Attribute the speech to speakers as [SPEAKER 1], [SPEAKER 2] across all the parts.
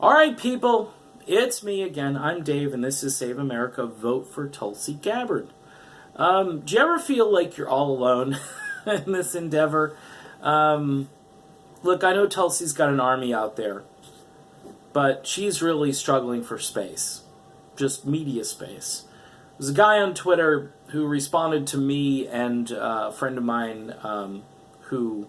[SPEAKER 1] All right, people, it's me again. I'm Dave, and this is Save America. Vote for Tulsi Gabbard. Do you ever feel like you're all alone in this endeavor? Look, I know Tulsi's got an army out there, but she's really struggling for space, just media space. There's a guy on Twitter who responded to me and a friend of mine who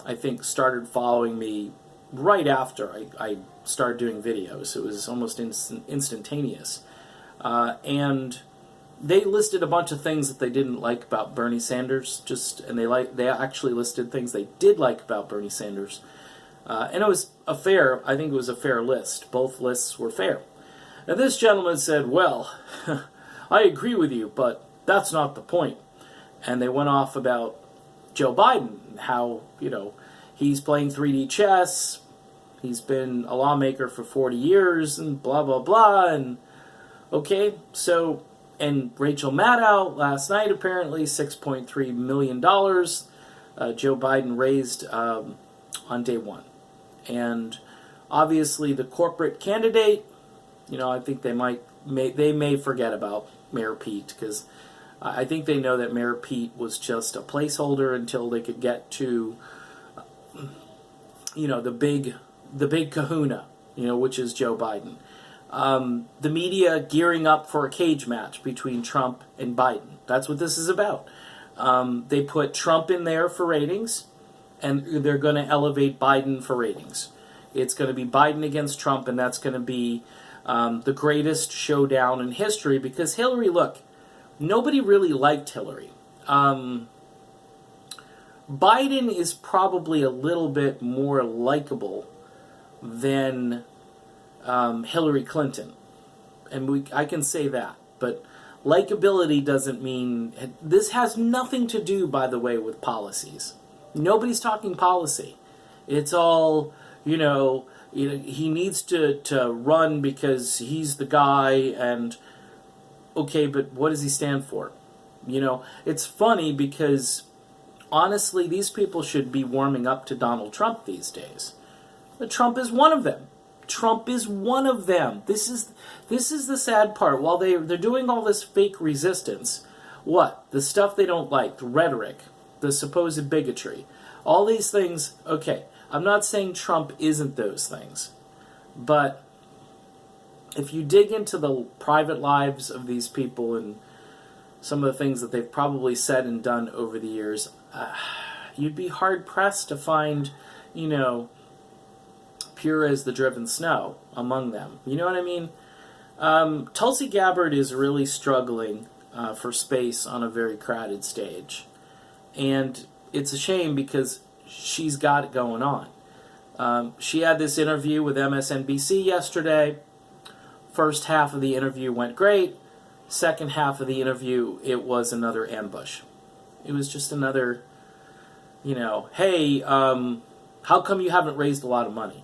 [SPEAKER 1] I think started following me right after I started doing videos. It was almost instantaneous. And they listed a bunch of things that they didn't like about Bernie Sanders, and they actually listed things they did like about Bernie Sanders. And it was I think it was a fair list. Both lists were fair. Now this gentleman said, well, I agree with you, but that's not the point. And they went off about Joe Biden, how, he's playing 3D chess, he's been a lawmaker for 40 years, and blah, blah, blah, and okay, so, and Rachel Maddow last night, apparently, $6.3 million Joe Biden raised on day one. And obviously the corporate candidate, I think they may forget about Mayor Pete, because I think they know that Mayor Pete was just a placeholder until they could get to, the big kahuna, which is Joe Biden. The media gearing up for a cage match between Trump and Biden. That's what this is about. They put Trump in there for ratings, and they're going to elevate Biden for ratings. It's going to be Biden against Trump, and that's going to be the greatest showdown in history, because Hillary, look, nobody really liked Hillary. Biden is probably a little bit more likable than Hillary Clinton. And I can say that. But likability doesn't mean... This has nothing to do, by the way, with policies. Nobody's talking policy. It's all, he needs to run because he's the guy, and... Okay, but what does he stand for? It's funny because, honestly, these people should be warming up to Donald Trump these days. But Trump is one of them. Trump is one of them. This is the sad part. While they're doing all this fake resistance, what? The stuff they don't like, the rhetoric, the supposed bigotry, all these things, okay, I'm not saying Trump isn't those things, but if you dig into the private lives of these people and some of the things that they've probably said and done over the years, you'd be hard-pressed to find, pure as the driven snow among them. You know what I mean? Tulsi Gabbard is really struggling for space on a very crowded stage. And it's a shame because she's got it going on. She had this interview with MSNBC yesterday. First half of the interview went great. Second half of the interview, it was another ambush. It was just another, hey, how come you haven't raised a lot of money?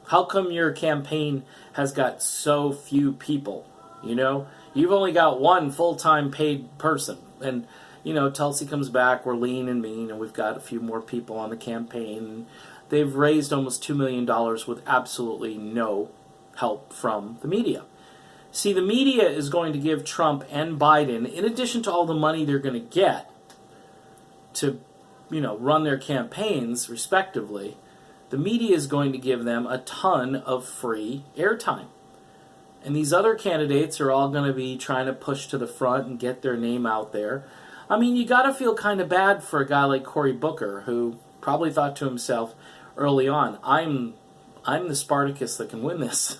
[SPEAKER 1] How come your campaign has got so few people? You've only got one full-time paid person. And, Tulsi comes back, we're lean and mean, and we've got a few more people on the campaign. They've raised almost $2 million with absolutely no help from the media. See, the media is going to give Trump and Biden, in addition to all the money they're going to get to, run their campaigns, respectively, the media is going to give them a ton of free airtime. And these other candidates are all going to be trying to push to the front and get their name out there. I mean, you got to feel kind of bad for a guy like Cory Booker, who probably thought to himself early on, I'm the Spartacus that can win this.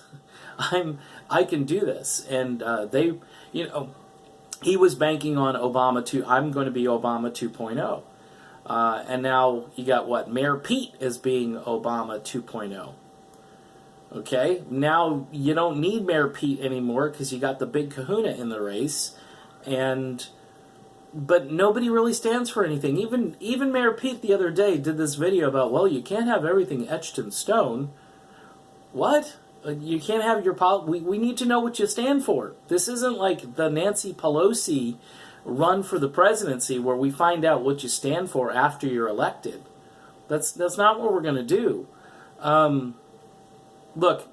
[SPEAKER 1] I can do this. And he was banking on Obama 2. I'm going to be Obama 2.0. And now you got what? Mayor Pete as being Obama 2.0. Okay? Now you don't need Mayor Pete anymore because you got the big kahuna in the race. But nobody really stands for anything. Even Mayor Pete the other day did this video about, well, you can't have everything etched in stone. What? You can't have your... We need to know what you stand for. This isn't like the Nancy Pelosi run for the presidency where we find out what you stand for after you're elected. That's not what we're going to do. Look,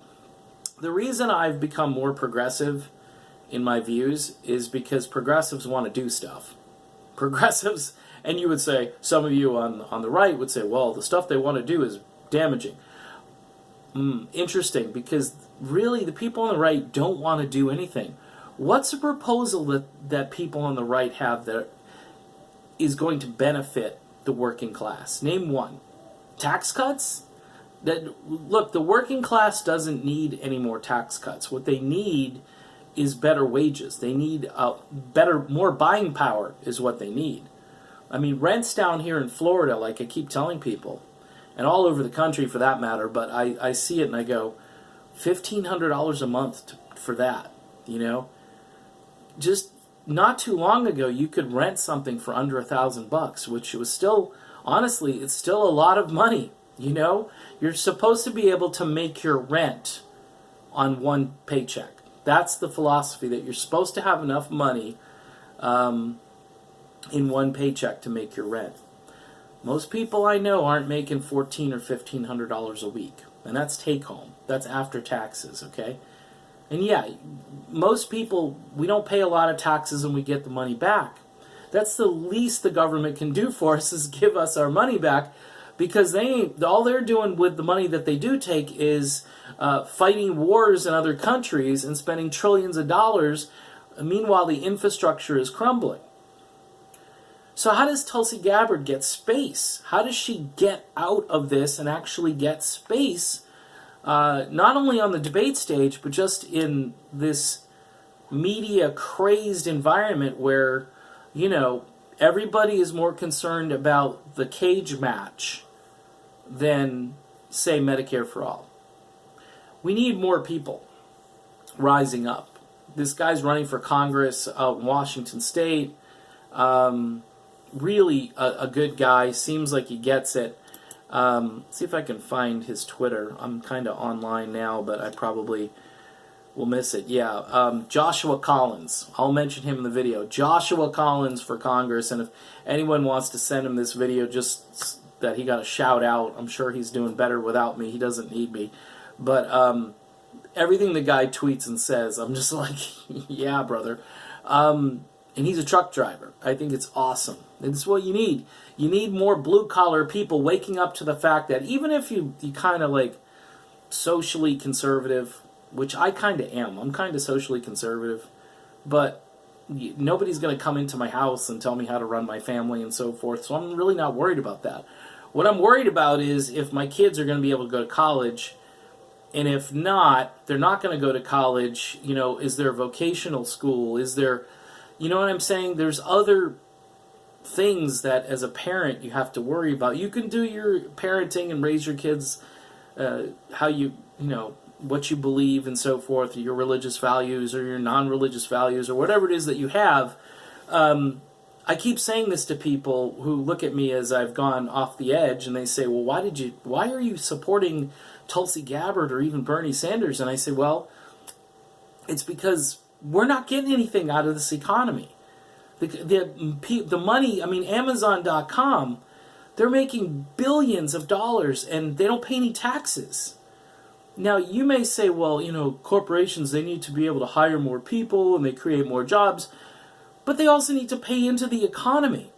[SPEAKER 1] The reason I've become more progressive in my views is because progressives want to do stuff. Progressives, and you would say, some of you on the right would say, well, the stuff they want to do is damaging. Interesting, because really the people on the right don't want to do anything. What's a proposal that people on the right have that is going to benefit the working class? Name one. Tax cuts? Look, the working class doesn't need any more tax cuts. What they need is better wages. They need more buying power is what they need. I mean, rents down here in Florida, like I keep telling people, and all over the country for that matter, but I see it and I go, $1,500 a month for that, you know? Just not too long ago, you could rent something for under $1,000, which was still, honestly, it's still a lot of money, you know? You're supposed to be able to make your rent on one paycheck. That's the philosophy, that you're supposed to have enough money in one paycheck to make your rent. Most people I know aren't making $1,400 or $1,500 a week, and that's take home. That's after taxes, okay? And yeah, most people, we don't pay a lot of taxes and we get the money back. That's the least the government can do for us, is give us our money back, because all they're doing with the money that they do take is fighting wars in other countries and spending trillions of dollars. Meanwhile, the infrastructure is crumbling. So how does Tulsi Gabbard get space? How does she get out of this and actually get space, not only on the debate stage, but just in this media-crazed environment where, you know, everybody is more concerned about the cage match than, say, Medicare for all? We need more people rising up. This guy's running for Congress out in Washington State. Really a good guy. Seems like he gets it. See if I can find his Twitter. I'm kind of online now, but I probably will miss it. Yeah, Joshua Collins. I'll mention him in the video. Joshua Collins for Congress, and if anyone wants to send him this video just that he got a shout out, I'm sure he's doing better without me. He doesn't need me. But everything the guy tweets and says, I'm just like, yeah, brother. And he's a truck driver. I think it's awesome. It's what you need. You need more blue-collar people waking up to the fact that even if you kind of like socially conservative, which I kind of am. I'm kind of socially conservative. But nobody's going to come into my house and tell me how to run my family and so forth. So I'm really not worried about that. What I'm worried about is if my kids are going to be able to go to college, and if not, they're not going to go to college. You know, is there vocational school? Is there, you know what I'm saying? There's other things that as a parent you have to worry about. You can do your parenting and raise your kids how you know, what you believe and so forth, your religious values or your non-religious values or whatever it is that you have. I keep saying this to people who look at me as I've gone off the edge, and they say, well, why are you supporting Tulsi Gabbard or even Bernie Sanders? And I say, well, it's because we're not getting anything out of this economy. The money, I mean, Amazon.com, they're making billions of dollars and they don't pay any taxes. Now, you may say, well, you know, corporations, they need to be able to hire more people and they create more jobs, but they also need to pay into the economy.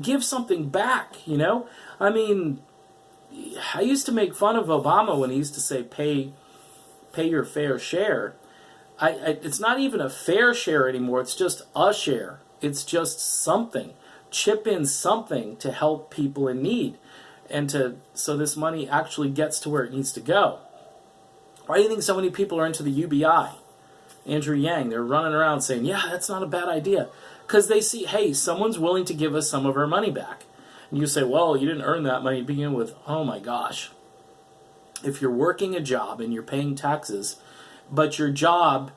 [SPEAKER 1] Give something back, you know? I mean, I used to make fun of Obama when he used to say, pay your fair share. It's not even a fair share anymore. It's just a share. It's just something. Chip in something to help people in need, and so this money actually gets to where it needs to go. Why do you think so many people are into the UBI? Andrew Yang, they're running around saying, yeah, that's not a bad idea. Because they see, hey, someone's willing to give us some of our money back. And you say, well, you didn't earn that money to begin with. Oh my gosh. If you're working a job and you're paying taxes, but your job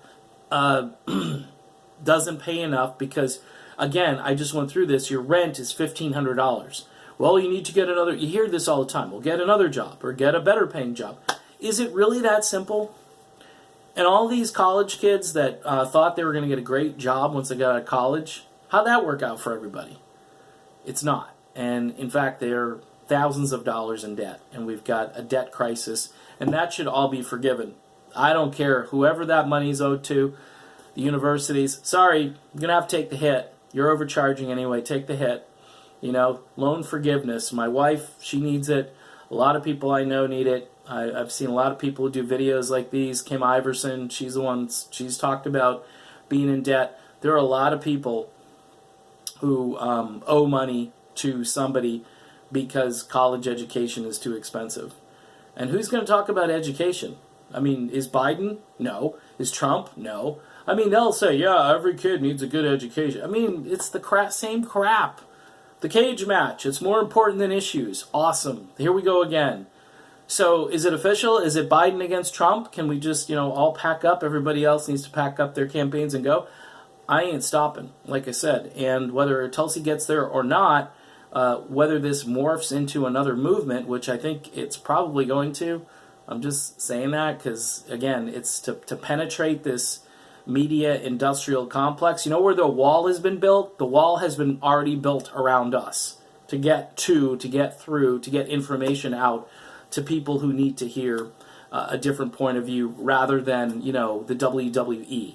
[SPEAKER 1] doesn't pay enough because, again, I just went through this, your rent is $1,500. Well, you need to get another, you hear this all the time, well, get another job or get a better paying job. Is it really that simple? And all these college kids that thought they were going to get a great job once they got out of college, how'd that work out for everybody? It's not. And in fact, they're thousands of dollars in debt, and we've got a debt crisis, and that should all be forgiven. I don't care. Whoever that money's owed to, the universities, sorry, you're going to have to take the hit. You're overcharging anyway. Take the hit. Loan forgiveness. My wife, she needs it. A lot of people I know need it. I've seen a lot of people who do videos like these. Kim Iverson, she's the one, she's talked about being in debt. There are a lot of people who owe money to somebody because college education is too expensive. And who's going to talk about education? I mean, is Biden? No. Is Trump? No. I mean, they'll say, yeah, every kid needs a good education. I mean, it's the same crap. The cage match, it's more important than issues. Awesome. Here we go again. So is it official? Is it Biden against Trump? Can we just, all pack up? Everybody else needs to pack up their campaigns and go? I ain't stopping, like I said. And whether Tulsi gets there or not, whether this morphs into another movement, which I think it's probably going to, I'm just saying that because, again, it's to penetrate this media industrial complex. You know where the wall has been built? The wall has been already built around us to get through, to get information out to people who need to hear a different point of view rather than, the WWE,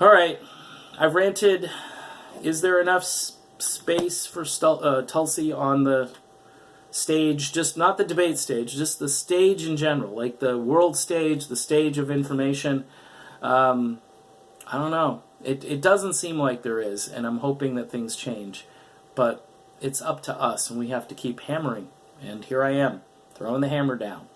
[SPEAKER 1] All right, I've ranted. Is there enough space for Tulsi on the stage, just not the debate stage, just the stage in general, like the world stage, the stage of information? I don't know. It doesn't seem like there is, and I'm hoping that things change. But it's up to us, and we have to keep hammering. And here I am, throwing the hammer down.